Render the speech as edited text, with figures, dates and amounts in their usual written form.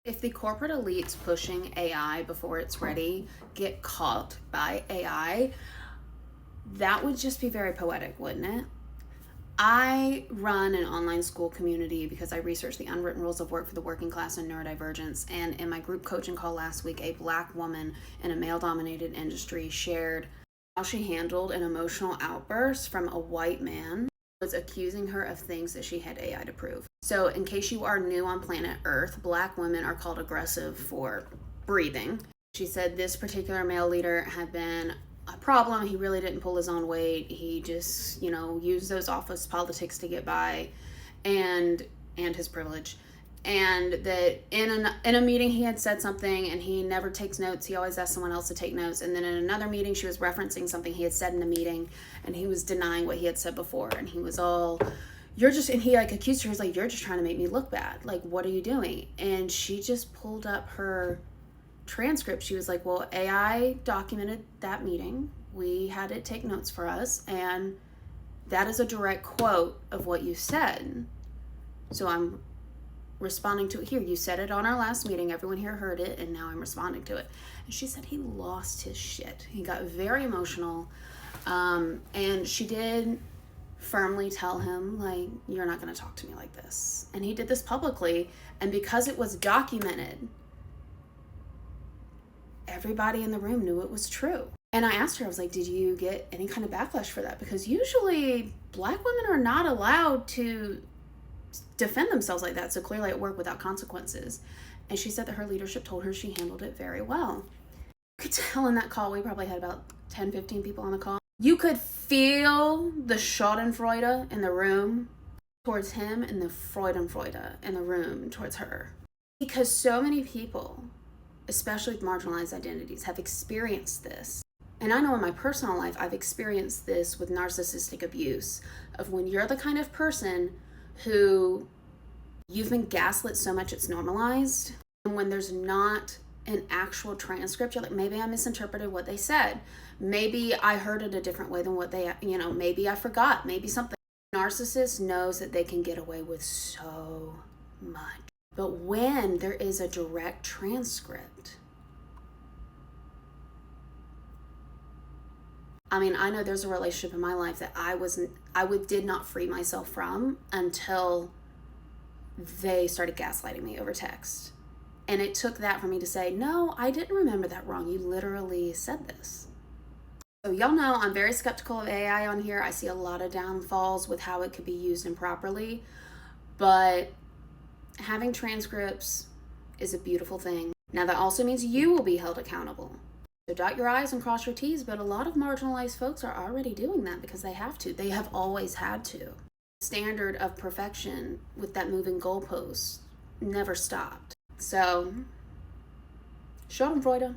If the corporate elites pushing AI before it's ready get caught by AI, that would just be very poetic, wouldn't it? I run an online school community because I research the unwritten rules of work for the working class and neurodivergence. And in my group coaching call last week, a Black woman in a male-dominated industry shared how she handled an emotional outburst from a white man who was accusing her of things that she had AI to prove. So in case you are new on planet Earth, Black women are called aggressive for breathing. She said this particular male leader had been a problem. He really didn't pull his own weight. He just, used those office politics to get by and his privilege. And that in a meeting he had said something and he never takes notes. He always asks someone else to take notes. And then in another meeting she was referencing something he had said in a meeting and he was denying what he had said before. And he was all, and he accused her. He's like, you're just trying to make me look bad. Like, what are you doing? And she just pulled up her transcript. She was like, well, AI documented that meeting. We had it take notes for us. And that is a direct quote of what you said. So I'm responding to it here. You said it on our last meeting. Everyone here heard it. And now I'm responding to it. And she said he lost his shit. He got very emotional. And she did firmly tell him, like, you're not going to talk to me like this. And he did this publicly. And because it was documented, everybody in the room knew it was true. And I asked her, I was like, did you get any kind of backlash for that? Because usually Black women are not allowed to defend themselves like that. So clearly at work without consequences. And she said that her leadership told her she handled it very well. You could tell in that call, we probably had about 10, 15 people on the call. You could feel the Schaudenfreude in the room towards him and the Freudenfreude in the room towards her. Because so many people, especially with marginalized identities, have experienced this. And I know in my personal life, I've experienced this with narcissistic abuse, of when you're the kind of person who you've been gaslit so much it's normalized, and when there's not an actual transcript, you're like, maybe I misinterpreted what they said. Maybe I heard it a different way than what they, maybe I forgot, maybe something. Narcissist knows that they can get away with so much. But when there is a direct transcript, I know there's a relationship in my life that I did not free myself from until they started gaslighting me over text. And it took that for me to say, no, I didn't remember that wrong. You literally said this. So y'all know I'm very skeptical of AI on here. I see a lot of downfalls with how it could be used improperly. But having transcripts is a beautiful thing. Now that also means you will be held accountable. So dot your I's and cross your T's, but a lot of marginalized folks are already doing that because they have to. They have always had to. Standard of perfection with that moving goalpost never stopped. So, Schaudenfreude.